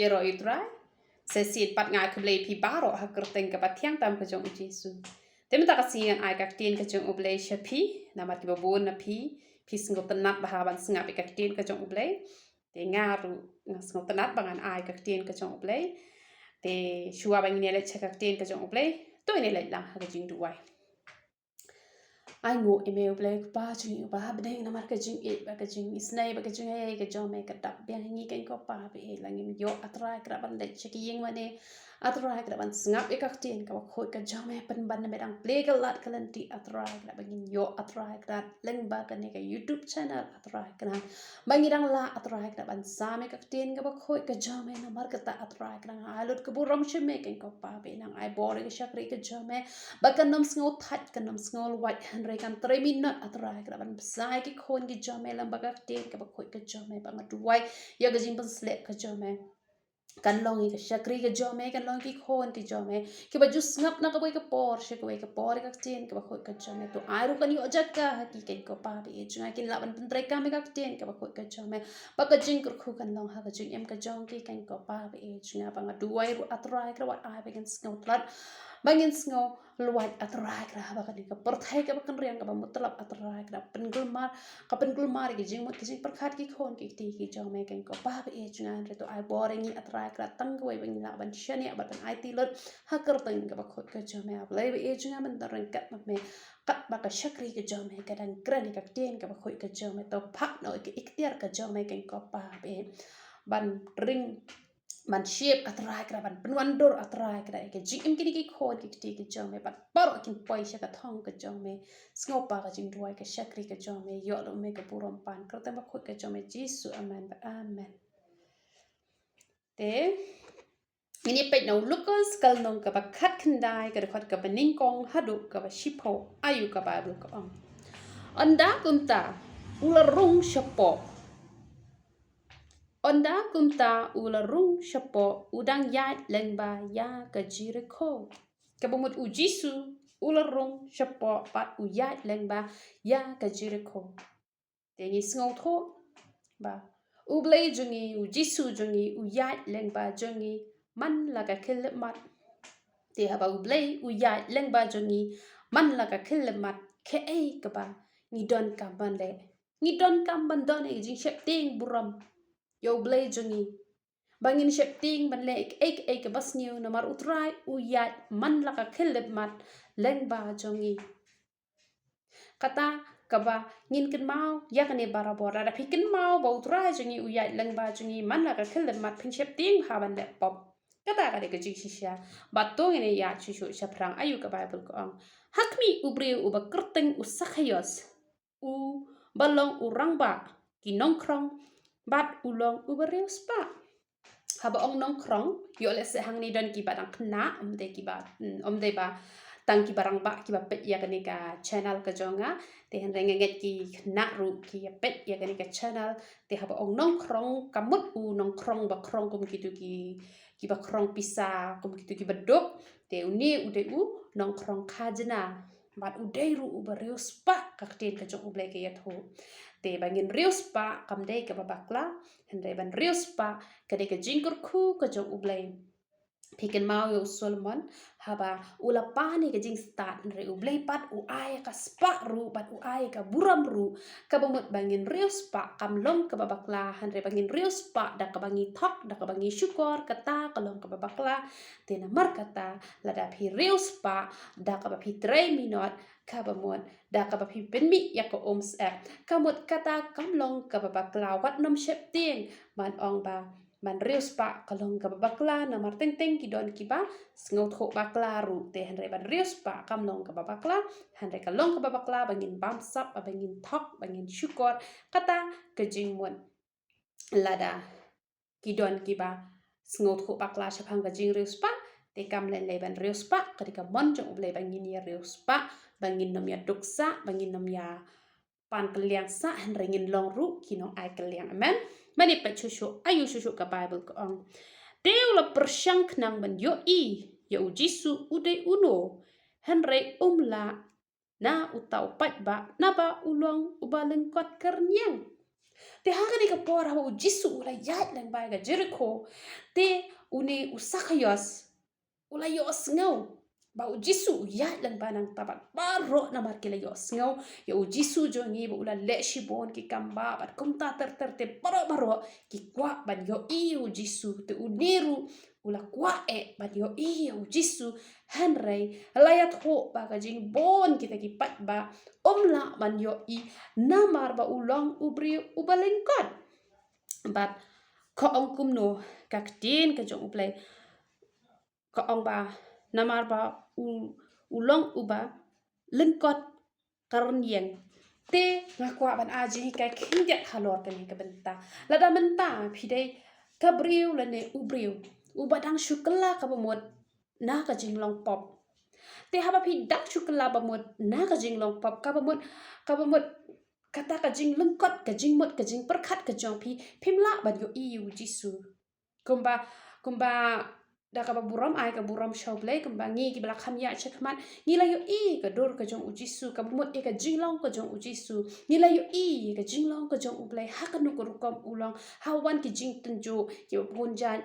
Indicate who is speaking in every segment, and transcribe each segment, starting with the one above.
Speaker 1: Yero itrai sesit pat ngai kublei pi baro ha kerteng ke patiang tam ke jong Jesu. Tem tak kasihan ai kak tin ke jong ublei shapi nama tiba bon na pi sengok tenat bahaban sengap kak tin ke jong ublei. Te ngaru sengok tenat bangan ai kak tin ke jong ublei. Te shua bangin ele kak tin ke jong ublei. To ini lek lang ha ke jing duai. Ai ngộ email play ba chung ba ha bedeng namar ka jing e ba ka jing isnai ba ka jing e ka jom e ka dap biang ngi ken ko pa be langim yo atra kra ban le cheki yeng mane atra kra ban ngap e ka tin ka khoi ka jom e pen ban me dang play ka lat kalan ti atra kra bangin yo atra kra leng ba ka ne ka YouTube channel atra kra bangi dang la atra kra ban same ka tin ka khoi ka jom e namar ka ta atra kra alut ka buram cheme ken ko pa be nang ai bore ka shakri ka jom e ba ka nom sngo that ka nom sngo white kan 3 minit atrai ka ban sai ki khon ki jome lam baga ten ka ba khoi ka jome ba ngadwai ya ga jing ban slep ka jome kan long ka shakri ka jome kan long ki khon ki jome ki ba jus ngap na ka boy ka por she ka boy ka por ka ten ka ba khoi ka jome to airu kan yo jak ka ha ki ken ko pa be junga kin la ban tre ka me ka ten ka ba khoi ka jome ba ka jing kur khu kan long ha ka jing em ka jong ki ken ko pa be junga ba ngadwai ru atrai ka wat ai ba kan snau tlat bangin sngo luat atrai kra bakan ka perthai ka bakan riang ka mutlap atrai kra penggul mar ki jing mot ki jing perkhat ki khon ki ti ki jong me ken ko pa be jungan re to ai boring ni atrai kra tang ko bang la ban shani ban ai ti lot ha kar tang ka khot ka jong me ablai be jungan ban tarang kat me kat ba ka shakri ka jong me ka dan kran ka ten ka khot ka jong me to phak no ki iktiar ka jong me ken ko pa be ban ring man shape atrai kra ban penwandor atrai kra ke jing kini ki khon ki ti ki jong me ban par kin poi sha ka thong ka jong me snopa ka jing duai ka shakri ka jong me yo lo me ka purom pan kra ta ba khot ka jong me Jesu amen amen te ini pet no Lucas kal nong ka ba khat khandai ka khot ka baning kong hadu ka ba shipo ayu ka bible ka anda kumta ularung shapo Onda kumta ularung shapo udang yat lengba ya ka Jericho. Kabumut u Jisu ularung shapo pat u yat lengba ya ka Jericho. Tengi sngau tho ba. U blay jungi u Jisu jungi u yat lengba jungi man laga kilemat. Te haba u blay u yat lengba jungi man laga kilemat ke ei kaba ngidon kamban le. Ngidon kamban don e jing shep ting buram. Yo blay jungi bangin shep ting ban le ek bas new namar utrai uyat man laka khilip mat leng ba jungi kata kaba ngin kin mau yakane barabora da pikin mau ba utrai jungi uyat leng ba jungi man laka khilip mat pin shep ting haban le pop kata ka de ka jing shisha batong ini ya chuchu shaprang ayu ka bible ko ang hakmi ubriu uba kerteng usakhayos u balong urang ba kinong krong bat ulong uberius pa haba ong nong krong yo le se hang ni don ki ba dang kna de ki ba de ba tang ki barang ba ki ba pet ya kani ka channel ka jonga te han reng nget ki kna ru ki ya pet ya kani ka channel te haba ong nong krong kamut u nong krong ba krong kum ki tu ki ba krong pisa kum ki tu ki bedok te uni ude u nong krong khajna bat ude ru uberius pa ka ten ka jong uble ke ya tho te bangin rius pa kam dei ka babakla hande ban rius pa kade ka jingkur khu ka jong ublay pikin mau yo Solomon haba ula pani ka jing start re ublay pat u ay ka spa ru pat u ay ka buram ru ka bamut bangin rius pa kam long ka babakla hande bangin rius pa da ka bangi thok da ka bangi syukor kata ka long ka babakla te namar kata lada phi rius pa da ka ba phi 3 minute ka bamut da ka ba phi penmi ya ko oms app kamut kata kamlong ka babakla wat nom shep ting man ong ba man rius pa kalong ka babakla na marteng teng ki don ki ba sngot kho bakla ru te hanre ban rius pa kamlong ka babakla hanre kalong ka babakla bangin bamsap bangin thok bangin syukor kata ke jingmon lada ki don ki ba sngot kho bakla shapang ka jing rius pa te kam len le ban rius pa kadika mon jong uble bangin ya rius pa bangin nom ya duksa bangin nom ya pan keliang sa hanre ngin long ru kinong ai keliang amen mani pa chuchu ayu chuchu ka bible ko ang deu la persyang knang ban yo i ya u Jisu ude uno henre umla na utau pat ba na ba ulong ubaleng kot kernyang Te hagani ka por ha u Jisu ula yat lang ba ga Jericho. Te une usakayos ula yos ngau. Ba u Jisu yat lang ba nang tabat baro na mar kila yos ngau. Ya u Jisu jo ngi ba ula le shibon ki kamba bat kumta ter te baro ki kwa ban yo i u Jisu te uniru ula kwa ban yo i u Jisu hanrei layat ho ba ga jing bon kita ki pat ba omla ban yo i namar ba ulang ubri ubalengkot bat ko ong kumno kaktin ka jong uplay ko ong ba namar ba ulong uba lengkot karon yang te ngakwa ban aji ka kinget halor kan ka benta lada benta pidai kabriu lane ubriu ubadang syukla ka bamot na ka jinglong pop te haba pi dak syukla bamot na ka jinglong pop ka bamot kata ka jing lengkot ka jing mot ka jing perkat ka jong pimla ban yo iu Jisu kumba da ka buram ai ka buram shaublay kumba ngi ki bala khamya chakmat ngi la yo i ka dor ka jong u Jisu ka mot e ka jinglong ka jong u Jisu ngi la yo i ka jinglong ka jong u blay hakanu ko kom ulong hawan ki jing tenjo yo bonjan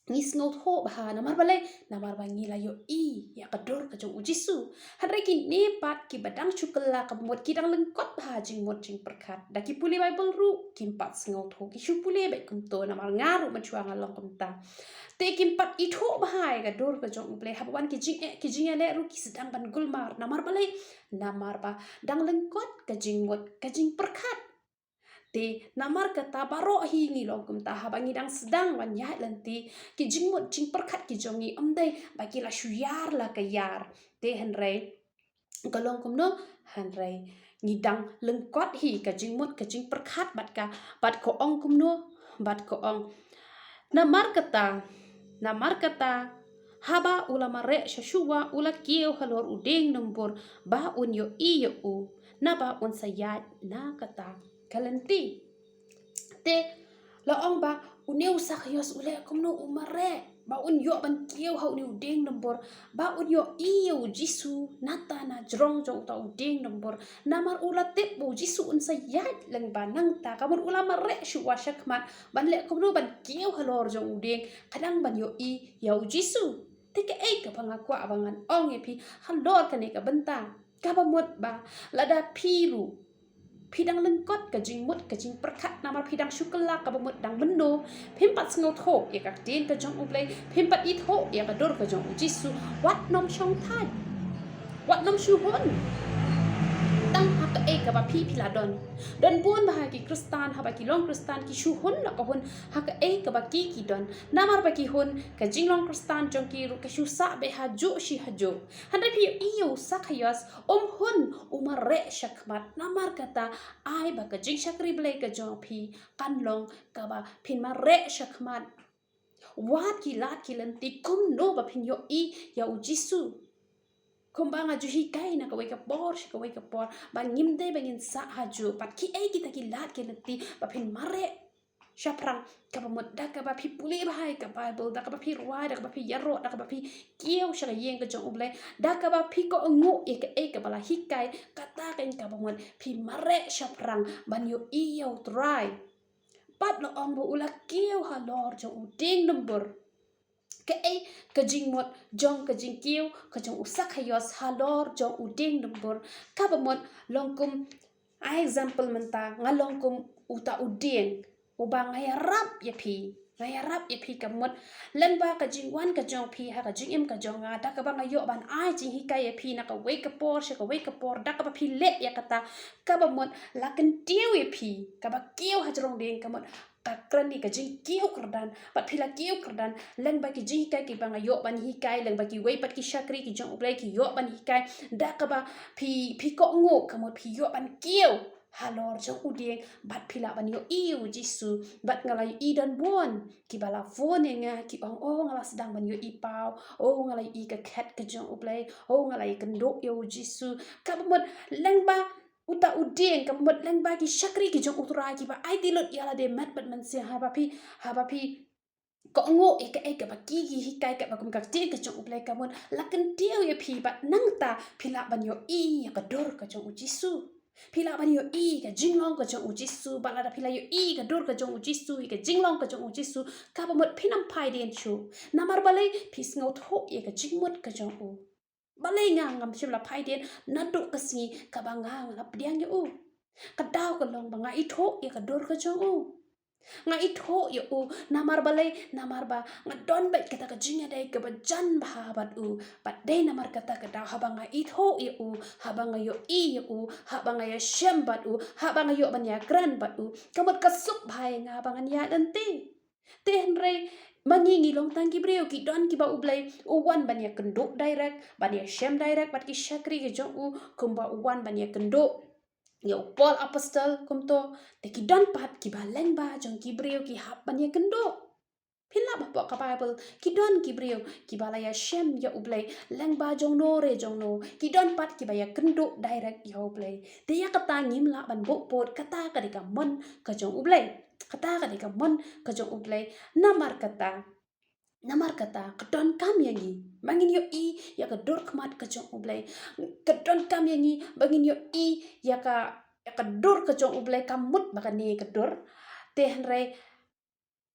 Speaker 1: ngis ngot ho bah namar ba ngi la yo i ya ka dor ka jong u Jisu hadre ki ne pat ki badang chukla ka mot ki dang lengkot bah jing mot jing perkat da ki puli bible ru kim pat ngot ho ki shu puli be kum to namar ngaru machuang along kum ta te kim pat i tho bah ka dor ka jong u blay haban ki jing le ru ki sedang ban gulmar namar ba dang lengkot ka jing mot ka jing perkat te namar kata baro hi ngi logum ta habangi dang sedang wan ya lanti ki jingmut jing perkat ki jongi omdai bagi la shuyar la kayar te hanrei kalong kumno hanrei ngidang lengkot hi ka jingmut ka jing perkat bat ko ong kumno bat ko ong namar kata haba ulama re shashua ula kieu halor udeng nombor ba un yo i yo u na ba un sayat na kata kalenti te laong ba uneu sakyos ule kumno umare ba un yo ban kieu hau ni udeng nombor ba un yo i yo Jisu nata na jrong jong ta udeng nombor namar ula tip bo Jisu un sayat lang ba nang ta kamur ulama re shu wa shakmat ban le kumno ban kieu halor jong udeng kadang ban yo i yo Jisu te ke ka pangakwa abangan ong epi halor kane ka benta ka bamot ba lada piru pidang lengkot ka jing mut ka jing perkat namar pidang syukla ka bamut dang mendo pimpat sengot ho ya ka tin ka jong ublay pimpat it ho ya ka dor ka jong Jisu wat nom shong thai wat nom shu hon tang hak ka ba piladon don bun ba ki kristan ha ba ki long kristan ki shu hon na ka hon hak ka ba ki don namar ba ki hon ka jing long kristan jong ki ru ka shu sa be ha jo shi ha jo handa pi iyo sakhayas hon umare shakmat namar kata ai ba ka jing shakri blay ka jong pi kanlong ka ba pin mare shakmat wat ki lat ki lenti kum no ba pin yo i ya u Jisu kumbanga juhi kai na kawai ka por ba ngimde bangin sa haju pat ki kita ki lat ki lenti ba pin mare shaprang ka ba modda ka ba pi puli ba ka bible da ka ba pi ruai da ka ba pi yarro da ka ba pi kieu shara yeng ka jong ublay da ka ba pi ko ngu ka bala hikai kata kan ka ba mod pi mare shaprang ban yo iyo try pat lo ombo ula kieu halor jong uding nombor ka jing mot jong ka jing kiu ka jong usak hayos halor jong uding nombor ka ba mot longkum example menta ngalongkum uta uding ubang ngayarap ya pi ka mot len ba ka jing wan ka jong pi ha ka jing im ka jong nga da ka ba ngayo ban ai jing hikai ya pi na ka wake up por da ka ba pi le ya kata ka ba mot laken tiu ya pi ka ba kiu ha jrong ding ka mot kakrani ka jing kiu kerdan pat pila kiu kerdan leng bagi jing hikai ki banga yo ban hikai leng bagi wei pat ki shakri ki jong ublai ki yo ban hikai da ka ba pi ko ngo ka mo pi yo ban kiu halor jong udeng bat pila ban yo iu Jisu bat ngalai i dan bon ki bala phone nga ki ong ngala sedang ban yo i pau ngalai i ka khat ka jong ublai ngalai kendo yo Jisu ka mo leng ba uta udeng ka mot lang bagi shakri ki jong utura ki ba ai tilot yala de mat bat man se ha ba pi ko ngo ka ba ki hikai ka ba kum ka te ka jong ublai ka mon laken tiu ya pi ba nang ta pila ban yo i ka dor ka jong Jisu Pila ban yo I ka jinglong ka jong ujisu balada pila yo I ka dur ka jong ujisu I ka jinglong ka jong ujisu ka ba mot pinam pai den chu namar balai pis ngau tho ye ka jingmot ka jong u balai nga ngam chim la pai den na do ka singi ka ba nga la pdiang yo u ka daw ka long ba nga I tho ye ka dur ka jong u nga I tho ye u namar balai namar ba nga don bet kata ka jinga dai ka ba jan ba bat u bat dai namar kata ka daw ha ba nga I tho ye u ha ba nga yo I ye u ha ba nga ya shem bat u ha ba nga yo ban ya gran bat u ka mot ka sup bhai nga ba nga ya dan ti ten rei mangingi long tang ki breu ki don ki ba ublai u wan ban ya kenduk direct ban ya shem direct bat ki shakri ki jong u kumba u wan ban ya kenduk ya Paul apostol kumto te ki don pat ki ba leng ba jong ki breu ki hap ban ya kenduk pila ba ka Bible ki don ki breu ki bala ya shem ya ublai leng ba jong no re jong no ki don pat ki ba ya kenduk direct ya ublai te ya kata ngim la ban bo pot kata ka de ka mon ka jong ublai kata ka de ka mon ka jong ublai namar kata kedon kam yangi bangin yo I ya ka dor kmat ka jong ublai kedon kam yangi bangin yo I ya ka dor ka jong ublai kamut bakani ka dor te henre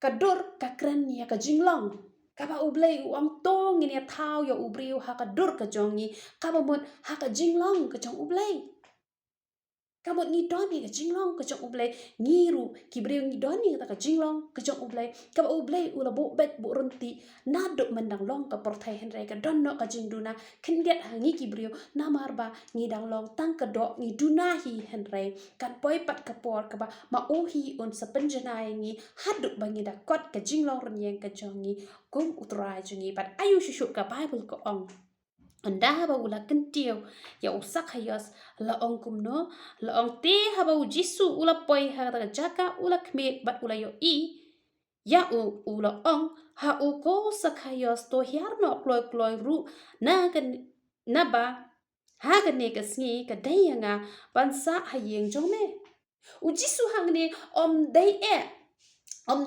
Speaker 1: ka dor ka kran ya ka jinglong ka ba ublai uang tong ini thau ya ubriu ha ka dor ka jongi ka ba mot ha ka jinglong ka jong ublai kamot ni doni ka jinglong ka jong ublai ngiru ki breu ni doni ka jinglong ka jong ublai ka ba ublai ula bo bet bo ronti na do mandang long ka porthai henre ka donno ka jingduna kendiat hangi ki breu na marba ngi dang long tang ka do ngi duna hi henre kan poi pat ka por ka ba ma o hi on sa penjanai ngi hadu bangi da kot ka jinglong ron yang ka jongi kum utrai jongi pat ayu shushu ka Bible ko ong anda haba ula kentio ya usak hayas la ong kumno la ong te haba u jisu ula poi ha ta jaka ula kmet bat ula yo I ya u ula ong ha u ko sakhayos to hiar no kloi kloi ru na kan na ba ha kan ne ka sngi ka dayanga pansa hayeng jome u jisu hang ne om dai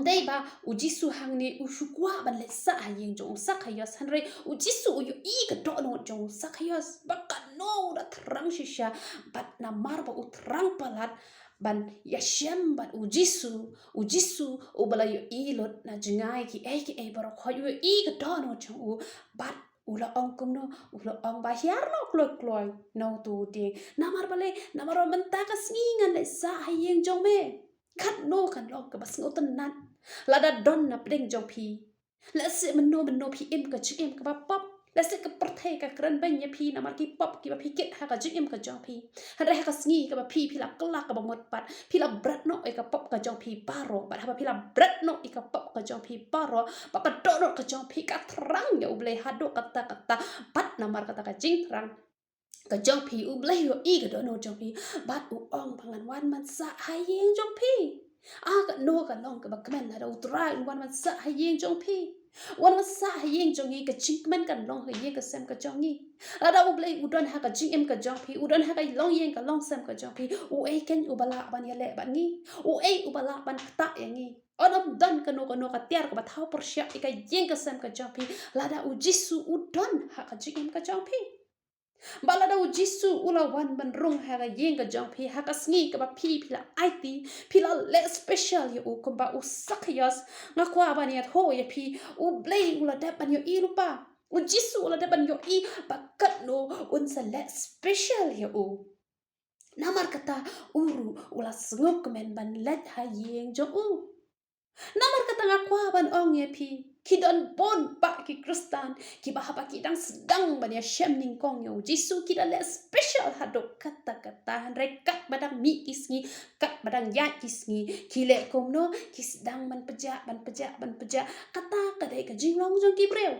Speaker 1: dai ba u jisu hang ni u shukwa ban le sa hayeng jong sa khayos hanre u jisu u yo I ka do no jong sa khayos ba ka no da thrang shisha bat na mar ba u thrang palat ban ya shem ban u jisu u bala yo I lot na jingai ki e baro kho yo I ka do no jong u bat ula ong kum no ula ong ba hiar no kloi no tu de namar bale namar menta ka sngingan le sa hayeng jong me kat no kan long ka bas ngotan nan la da don na pring jong pi la se meno pi em ka chi em ka ba pop la se ka perthai ka kran ban ya pi na mar ki pop ki ba pi ket ha ka chi em ka jong pi han re ha ka sngi ka ba pi la kla ka ba mot pat pi la brat no e ka pop ka jong pi paro ba ha ba pi la brat no e ka pop ka jong pi paro ba ka do no ka jong pi ka thrang ya uble ha do kata pat na mar kata ka jing thrang ka jong pi u blai yo I ka do no jong pi bat u ong pangan wan man sa hayeng jong pi a ka no ka long ka ba kmen la do trai wan man sa hayeng jong pi wan man sa hayeng jong I ka ching kmen kan long hayeng ka sem ka jong I la da u blai u don ha ka jing em ka jong pi u don ha ka long yeng ka long sem ka jong pi u e ken u bala ban ya le ban ni u e u bala ban ta yang ni onom don ka no ka tiar ka ba thau por sha I ka yeng ka sem ka jong pi la da u jisu u don ha ka jing em ka jong pi balada u jisu ula wan ban rung ha ga yeng ga jong pi ha ka sngi ka ba pi pila aiti pila le special ya u kumba u sakyas nga kwa ban ya ho ya pi u blay ula da ban yo I lupa u jisu ula da ban yo I ba kat no un sa le special ya u namar kata uru ula sngok men ban let ha yeng jong u namar kata nga kwa ban ong ya pi ki don bon pa ki kristan ki ba haba ki dang sedang ban ya shem ning kong yo jisu ki da le special hadok kata rekat badang mi kisngi kat badang ya kisngi ki le kom no ki sedang ban peja kata kadai ka jinglong jong ki breu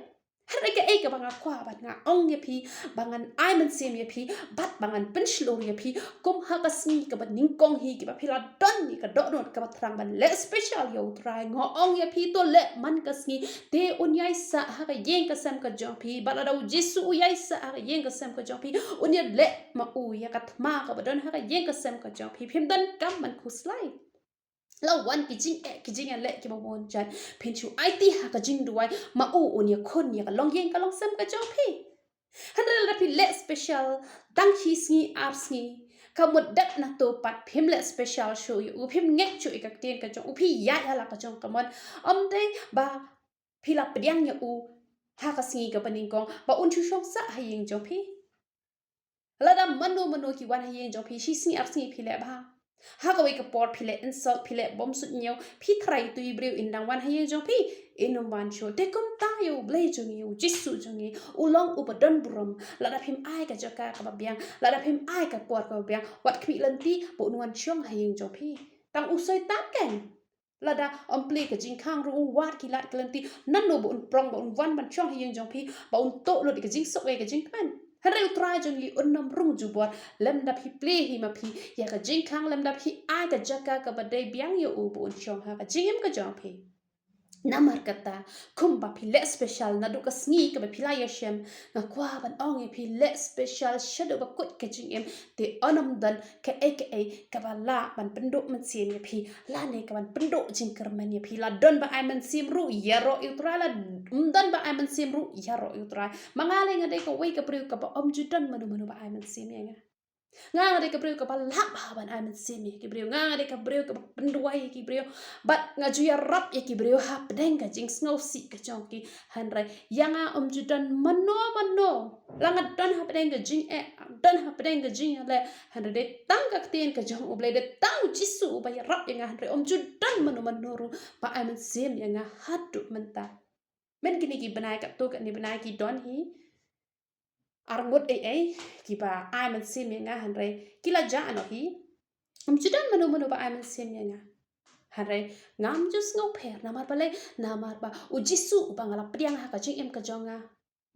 Speaker 1: harga ka banga kwa bat nga ong ya pi bangan ai man sem ya pi bat bangan penshlo ya pi kom ha ka sni ka bat ning kong hi ki ba phila don ni ka do not ka bat thrang ban le special yo try ngo ong ya pi to le man ka sni te un yai sa ha ka yeng ka sam ka jong pi bala da jisu u yai sa ha ka yeng ka sam ka jong pi un ya le ma u ya ka thma ka ba don ha ka yeng ka sam ka jong pi phim dan kam man khuslai la wan ki jing le ki bon chan pin chu IT ha ka jing duai ma u un ya khon ya ka long yeng ka long sam ka jong pi han la pi le special dang hi sngi ar sngi kamut dat na to pat phim le special show u phim ngek chu ikak tien ka chong u phi ya hala ka chong kamon te ba phila pdiang ya u ha ka singi ka paning kong ba un chu shong sa hayeng jong phi lada mano ki wan hayeng jong phi shi singi ap singi phile ba ha ka wei ka por phile insult phile bom sut nyau phi thrai tu ibreu in dang wan hayeng jong phi inum wan show te kom ta yo ble jong yu jisu jong yu ulong upadon buram lada phim ai ka jaka ka ba biang lada phim ai ka por ka biang wat khmi lanti bo nuan chong hayeng jong phi tang usoi tap ken lada ompli ka jing khang ru wat ki lat klanti nan no bon prong bon wan ban chong hayeng jong phi ba un to lo ka jing sok ka jing kan Hari utrai jong li unnam rung jubor lem dap hi ple hi ma phi ya ka jing khang lem dap hi ai ka jaka ka ba dai biang yo u bon chong ha ka jing ka jong phi namar kata kumba phi le special na du ka sngi ka ba phila ya shem na kwa ban ong e phi le special shadu ba kut ka jing em te onam dan ka ka ba la ban pendo man sim ya phi la ne ka ban pendo jing kar man ya phi la don ba ai man sim ru ya ro utra la don ba ai man sim ru ya ro utra mangale nga dei ka wei ka priu ka ba om ju don manu ba ai man sim ya nga nga de ka brio ka balap haban ai man simi ki brio nga de ka brio ka penduai ki brio bat nga ju ya rap ya ki brio hap deng ka jing snow si ka chong ki hanrai yanga judan mano langat don hap deng ka jing don hap deng ka jing le hanrai de tang ka tien ka jong oble de tang jisu ba ya rap ya nga hanrai judan mano ru ba ai man sim ya nga hatu menta men kini ki banai ka to ka ni banai ki don hi arngot ki ba ai man sim nga hanre kila ja ano hi judan mano ba ai man sim nga hanre ngam jus ngau pher namar bale namar ba ujisu ba ngala priang ha ka jing em ka jonga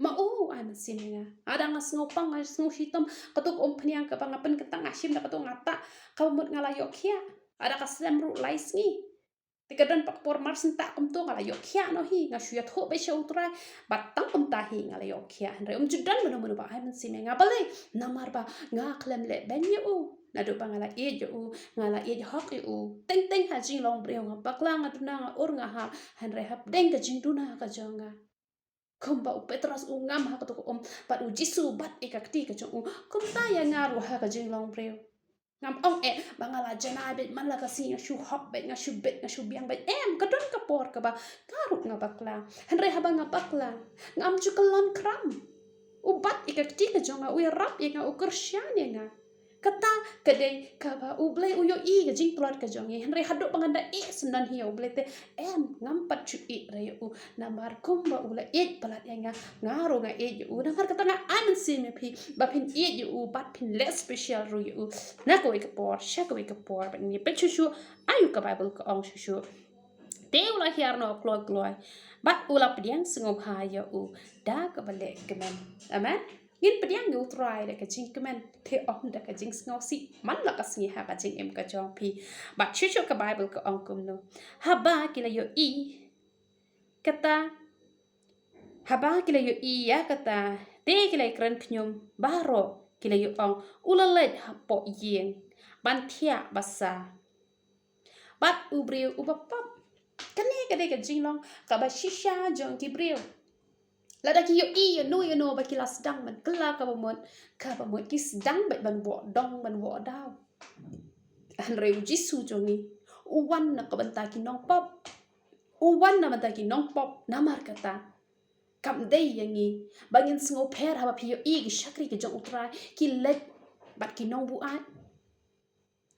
Speaker 1: ma ai man sim nga ada ngas ngau pang ngas ngau hitam katuk phniang ka bangapen ketang asim da katuk ngata ka mut ngala yokhia ada ka slam ru lais ngi Tikadon pak por marsin tak kum tu ngala yokhia no hi nga shuya tho be show tra batang kum ta hi ngala yokhia andre judan mano ba ai man sim nga bale namar ba nga klem le ben u na do ba ngala e jo u ngala e hok u teng ha jing long breu nga bakla nga tuna nga ur nga ha hanre hap deng ka jing tuna ka jonga kumba u petras u ngam ha ka to bat u jisu bat ikakti ka jong u kum ta ya nga ru ha ka jing long breu ngam ong bangala jana bet man la kasi nga shu hop bet nga shu bet nga shu biang bet kadon ka por ka ba karuk nga bakla hanre haba nga bakla ngam chu kalon kram ubat ikakti ka jonga u rap nga u kersian nga kata kadai ka ba u ble u yo i ga jing plot ka jongi hanre hado panganda senan hi u ble te ngam pat chu i re u namar kumba u la palat nga ngaro nga u namar kata nga an sim phi ba phin u bat phin le special ru u na ko ka por sha ko ka por ba ni pe chu ayu ka bible ka ong chu te ula hiar no kloi bat ula pdiang sengop ha ya u da ka bale kemen amen ngin pdiang u try da ka jing kemen te om da ka jing sngo si man la ka singi ha ka jing em ka jong pi bat chu ka bible ka ong kum no haba kila yo i kata haba kila yo i ya kata te kila kran phnyum baro kila yo ong ulalet ha po yeng ban thia basa bat ubreu ubapap kane kade ka jinglong ka ba shisha jong ki breu lada ki yo i yo no ba ki las dang man kla ka ba mon ki sedang ban wo dong ban wo daw an reu jisu jongi u wan na ka banta ki nong pop u wan na banta ki nong pop namar kata kam dei yangi bangin sngo pher ha ba pi yo i ki shakri ki jong utra ki let bat ki nong bu at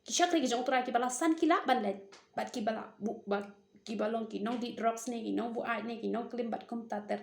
Speaker 1: ki shakri ki jong utra ki bala san ki la ban let bat ki bala bu ba ki balong ki nong di drugs ne ki nong bu ai ne ki nong klim bat kum ta ter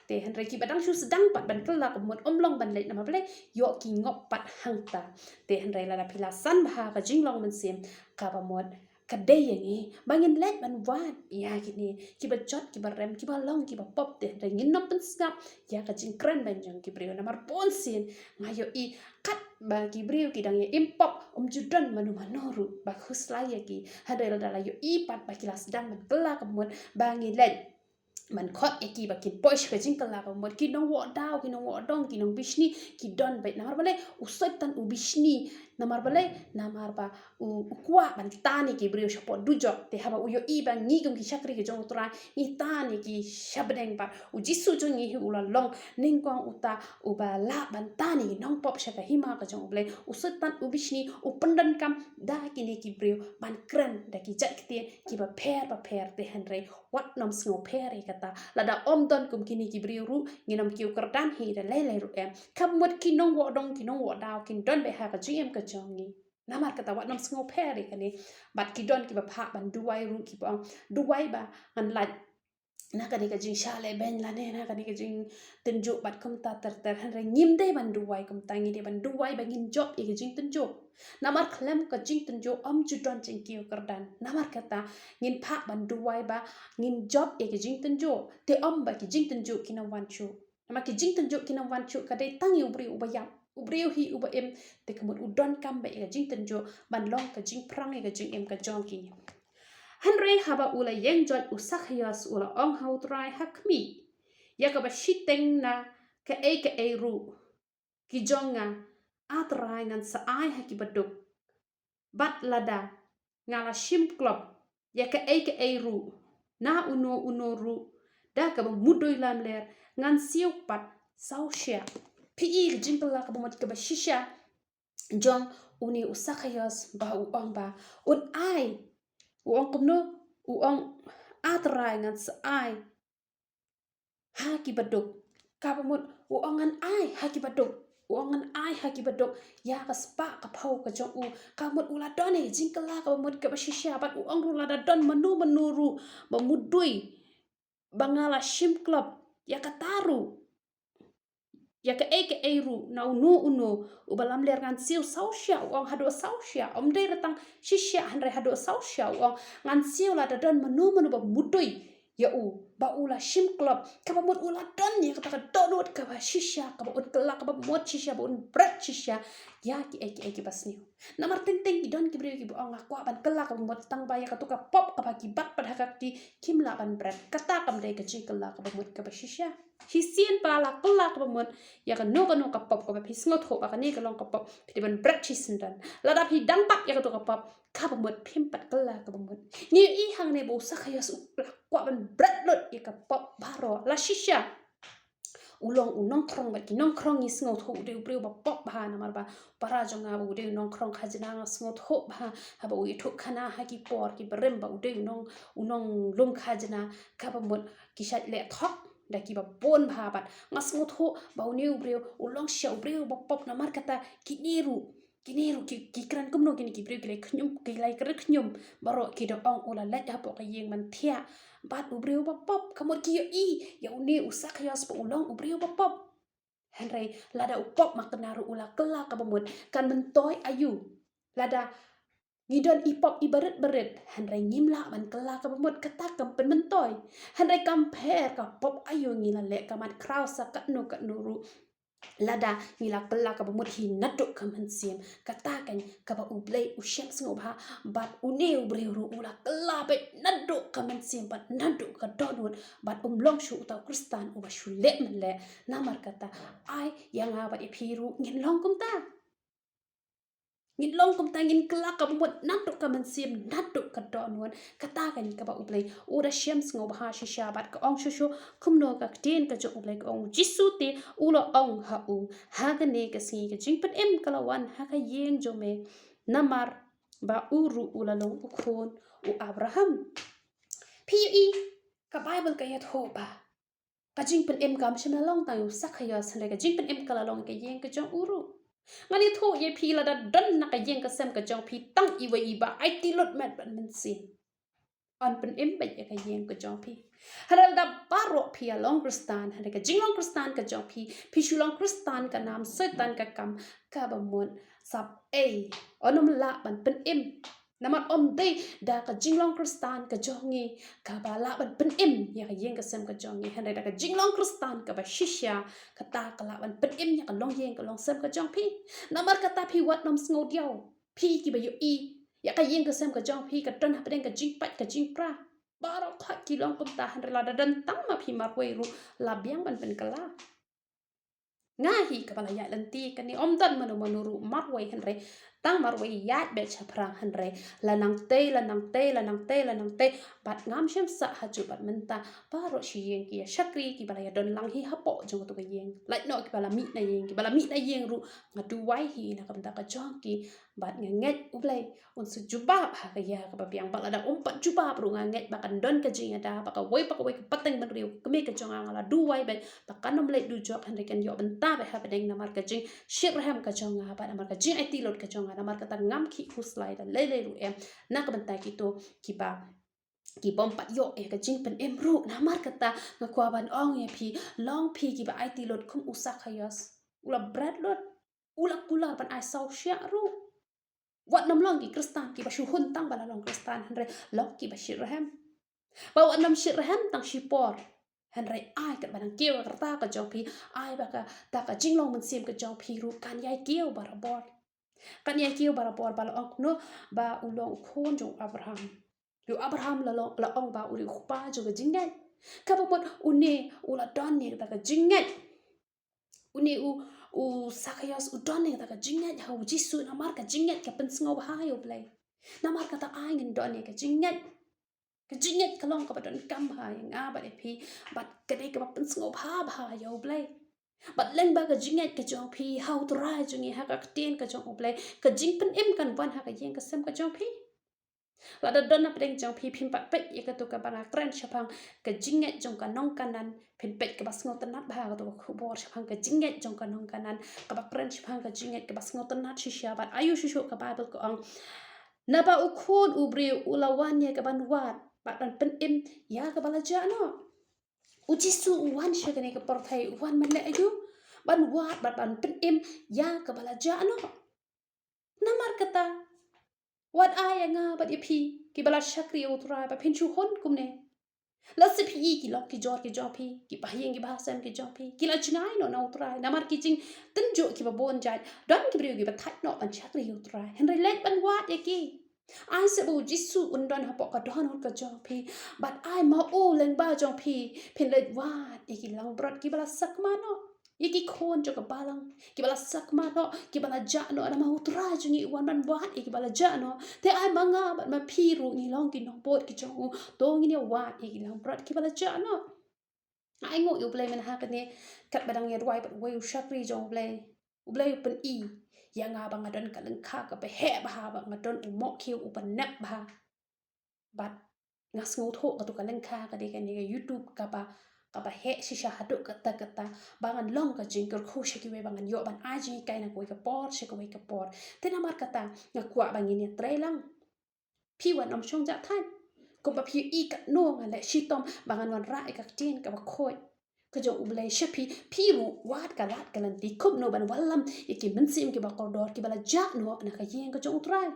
Speaker 1: te han re ki badang shu sedang pat ban kala ko mon omlong ban le na ma ble yo ki ngop pat hang ta te han re la phila san ba ka jinglong man sim ka ba mon ka de yangi bangin let ban wat ya ki ni ki ba jot ki ba rem ki ba long ki ba pop te re ngin no pen skap ya ka jing kren ban jang ki brio na mar pon sin ngayo i kat ba ki brio ki dang ye impop judan manoru ba khuslai ya ki hadai la yo i pat ba ki las dang man kala ka mon bangin let man khot eki ba kin poish ka jing kala ba mod ki nong wo daw ki nong wo dong ki nong bishni ki don ba na bale usat tan u bishni namar balai namar ba u kwa ban tani ki brio shapo dujo te haba uyo I ba ngi gum ki shakri ki jong tra ni tani ki shabdeng ba u jisu jo ngi ula long ning kwang uta u ba la ban tani nong pop shaka hima ka jong ble u sutan u bishni u pandan kam da ki ne ki brio ban kran da ki jat ki ba per te henre wat nom snow per kata lada om don kum kini ki brio ru nginom ki ukardan hi da lele ru em kam mot ki nong wo dong ki nong wo daw kin don be ha ka gm ka jongi namar kata wat nom snow per kani bat ki don ki ba pha ban duwai ru ki ba duwai ba an la na ka ka jing shale ben la ne na ka jing tenjo bat kum ta ter han re ngim de ban duwai kum ta ngi de ban duwai ba ngin job e ka jing tenjo namar khlem ka jing tenjo om chu don jing ki kardan namar kata ngin pha ban duwai ba ngin job e ka jing tenjo te om ba ki jing tenjo ki na wan chu namar ki jing tenjo ki na wan chu ka de tang yu bri u ba yam ubriu hi uba em te kamut udon kam ba e ka jing tenjo ban long ka jing prang e ka jing em ka jong ki Henry haba ula yang jot usak hayas ula ong hau trai hakmi. Ya ka ba shiteng na ka e ru. Ki jonga atrai ngan sa ai haki baduk. Bat lada ngala shim klop. Ya ka e ru. Na uno ru. Da ka ba mudoy lam ler ngan siu pat sau shia. Pi ka jimpala ka ba mat ka ba shisha. Jong uni usak hayas ba uong ba. Un ai uong kumno uong atrai ngan sa ai haki baduk kabamut uongan ai haki baduk uongan ai haki baduk ya ka spa ka phau ka jong u kamut ula done jingkala ka mut ka bashisha bat uong rula da don menuru ba mudui bangala shim club ya ka taru ya ka ru na uno ubalam ler ngan siu sausia uang hado sausia om dei datang shisha hanre hado sausia uang ngan siu la da don menu ba mudui ya u ba ula shim club ka ba mut ula don ya ka donut ka ba shisha ka ba ut kelak ka ba mot shisha ba un brat shisha ya ki eki basniu namar teng ki don ki brio ki uang akwa ban kelak ka ba mot tang ba ya ka tuka pop ka ba ki bat padhakak di kimla ban brat kata kam dei ka chi kelak ka ba mot ka ba shisha hisien pala kelak ka ba mot ya ka no ka pop ka ba pisngot ho ka ni ka long ka pop pi ban brat chisendan lada pi dang pak ya ka tuka pop ka ba mot pimpat kelak ka ba mot ni I hang ne bo sakhayas kwa ban brat lot ya ka pop baro la shisha ulong unong krong ba ki nong krong is ngot ho de breu ba pop ba na mar ba para jonga ba de nong krong khajna ngot ho ba ha ba wi thuk khana ha ki por ki barem ba de unong lum khajna ka ba mot ki shat le thok da ki ba bon ba bat ngas ngot ho ba ni breu ulong sha breu ba pop na mar kata ki niru ki kran kumno ki breu ki lai khnyum ki lai kra khnyum baro ki do ong ula let ha po ka yeng man thia bat ubriu ba pop kamot ki ya uni usak ya spo ulong ubriu ba pop henry lada upop maknaru ula kela ka bamut kan mentoy ayu lada ngidon ipop ibaret henry ngimla man kela ka bamut kata kam pen mentoy henry compare ka pop ayu ngila le kamat kraus sa ka nuru lada ngila kela ka bamut hi naduk ka mansim katakan ka ba ublay usyam sngobha bat une ubriu ru ula kela bet naduk ka mansim bat naduk ka donut bat umlong shu ta kristan uba shule mele namar kata ai yang aba ipiru ngin long kum ta ngin kelak ka bumut naduk ka mansim naduk ka donut katakan ka ba ublay ura syam sngobha shisha bat ka ong shushu kumno ka tin ka jo ublay ka ong jisu te ulo ong ha u ha ka ne ka singi ka jingpat em kalawan ha ka yeng jo me namar ba uru ulalong ukhon u Abraham PE ka Bible ka yat ho ba ka jingpat em kam shima long ta yu sakhaya sande ka jingpat em kalalong ka yeng ka jong uru ngani tho ye phi la da don na ka yeng ka sem ka jong phi tang iwa iba ai ti lot mat ban men sin on pen em ba ye ka yeng ka jong phi haral da baro phi a long kristan hare ka jing long kristan ka jong phi shu long kristan ka nam setan ka kam ka ba mon sap e onom la ban pen em namat om dei da ka jing long kristan ka jongi ka ba la ban pen em ya ka yeng ka sem ka jongi hare da ka jing long kristan ka ba shisha ka ta ka la ban pen em ya ka long yeng ka long sem ka jong phi namar ka ta phi wat nom sngo diao phi ki ba yu ya ka yeng ka sem ka jong phi ka ton ha ka jing pat ka jing pra barok ha ki long kum ta han la da dan tang ma phi mar wei ru la biang ban pen kala ngahi ka bala ya lanti kan ni om dan manuru mar wei han re tang marwe yat be chaprang hanre lanang te bat ngam shem sa haju bat menta paro shi yeng ki shakri ki bala ya don lang hi hapo jong to yeng like no ki bala mi na yeng ru ngadu wai hi na kam ta ka jong ki bat nget ublai un su jubab ha ka ya ka biang bak ada umpat jubab ru nget bakan don ka jing ada baka wai pateng ban riu kemi ka jong ala du wai ben bakan nom le du job hanre kan yo benta be ha bedeng na mar ka jing shirham ka jong ba na mar ka jing ai ti lot ka jong na mar ka ta ngam ki huslai da le ru em na ka benta ki to ki ba ki bom pat yo ka jing pen em ru na mar ka ta ngakwa ban ong ye phi long phi ki ba ai ti lot kum usak hayas ula bread lot ula kula ban ai sau sya ru wat nam long ki kristan ki ba shu hun tang bala long kristan hanre long ki ba shirham ba wat nam shirham tang shipor hanre ai ka ban keu ka ta ka jong phi ai ba ka ta ka jing long mun sim ka jong phi ru kan yai keu barabor kan yai keu barabor bala ong no ba ulong khon jong abraham yu abraham la ong ba uri khupa jo ka jingai ka ba mot une ula don ni ba ka jingai une u sakayos u don ni ta ka jingai ha u jisu na mar ka jingai ka pen sngo ha yo play na mar ka ta ai ngin don ni ka jingai ka long ka ba don kam ha yang a ba de phi bat ka de ka ba pen sngo ha yo play bat leng ba ka jingai ka jong phi how to rai jong ha ka ten ka jong play ka jing pen em kan wan ha ka yeng ka sem ka jong phi la da don na peng jong phi phim pat pet ye ka to ka bana kran chapang ka jinget jong ka nong kanan phin pet ka bas ngot nat ba ka to khu bor chapang ka jinget jong ka nong kanan ka ba kran chapang ka jinget ka bas ngot nat shisha bat ayu shishu ka bible ko ong na ba u khon u bre u la wan ye ka ban wat bat ban pen im ya ka bala ja no u jisu u wan she ka ne ka por thai u wan man le ayu ban wat bat ban pen im ya ka bala ja no namar kata wat ai nga bat ye phi ki bala shakri utra ba phin chu hon kumne la se phi ki lo ki jor ki jong phi ki pa yeng ki ba sam ki jong phi ki la chinai no na utra na mar ki ching tin jo ki ba bon jai don ki bri ki ba thai no ban shakri utra henry let ban wat ye ki ai se bu jisu un don ha po ka don ka jong phi bat ai ma o len ba jong phi phin let wat ye ki lang brot ki bala sak ma no ye ki khon jo ka balang ki bala sak ma no ki bala ja no na ma utra jungi wan ban wat ye ki bala ja no te ai manga bat ma phi ru ni long ki no bot ki jong u to ngi ne wat ye ki lang brot ki bala ja no ai ngo yu play men ha ka ne kat badang ye rwai bat we u shakri jong play u play pen i ya nga ba ngadon ka leng kha ka be he ba ha ba ngadon u mo khiu u pan nap ba bat ngas ngo tho ka to ka leng kha ka de ka ni youtube ka ba he shisha hadu kata bangan long ka jingker khu shiki we bangan yo ban aji kai na koi ka por shiki we ka por te na mar kata nga kwa bangin ya trailang phi wan om shong ja than ko ba phi i ka no nga le shitom bangan wan ra ka tin ka ba khoi ka jo ublai shapi phi ru wat ka lat ka lan ti khop no ban wallam iki min sim ki ba kordor ki bala ja no na ka yeng ka jo utrai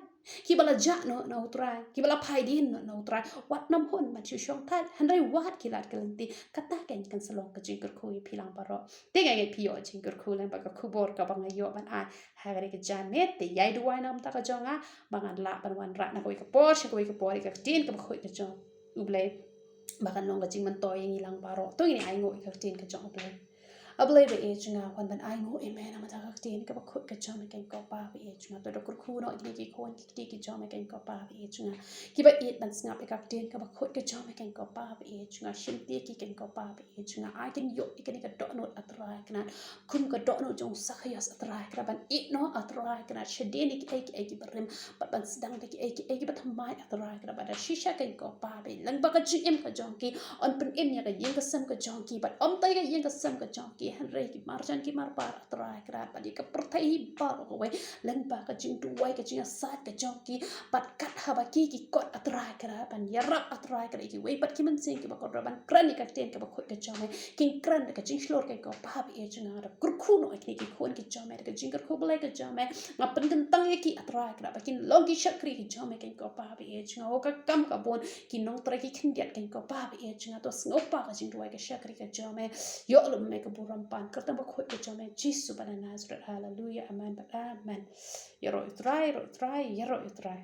Speaker 1: ki bala ja no na utrai ki bala phai din no na utrai wat nam hon man chu shong than hanrai wat ki lat ka lan ti kata ken kan salong ka jingker khu i philang paro te ga phi yo jingker khu lan ba ka khu bor ka bang yo ban a ha ga ka jan net te yai duai nam ta ka jonga bangan la ban wan ra na ko ka por she ko ka por ka tin ka khoi ka jong ublai bakan long ka jing man toy ngilang paro to ni ai ngo ka tin ka jong ublai ablai be e chunga wan ban ai ngo e me na ma ta ka tin ka ba khoi ka jong ken ko pa be e chunga to kur khu no ki khon ki jong ken ko pa be e chunga ki ba e ban snap ka tin ka ba khoi ka jong ken ko pa be e chunga shin ti ki ken ko pa be e chunga ai ken yo ki ken ka do no atra kana kum ka do no jong sa khayas atra ka ban e no atra kana shedeni ki ai ki barim ban sedang ki ai ki ba thamai atra ka ba da shisha ken ko pa be lang ba ka ji em ka jong ki on pen em ya ka yeng ka sam ka jong ki bat om tai ka yeng ka sam ka jong ki han re ki marjan ki mar par atra ka ba di ka perthai ba ro we lang ba ka jing tu wai ka jing sat ka jong ki bat kat ha ba ki kot atra ka ban ya rap atra ka ki we bat ki man sing ki ba ko ban kran ka ten ka ba khoi ka jong king kran ka jing slor ka ko pa be e jing ra kur khu no ki khon ki jong ka jing ka khu blai ka jong ma pen kan tang ye ki atra ka ba kin long ki shakri ki jong ka ko pa be e jing o ka kam ka bon ki nong tra ki khin diat ken ko pa be e jing to sngo pa ka jing ruai ka shakri ka jong yo lo me ka buram pan ka ta ba khoi ka jong jisu bana nazareth hallelujah amen but amen yero try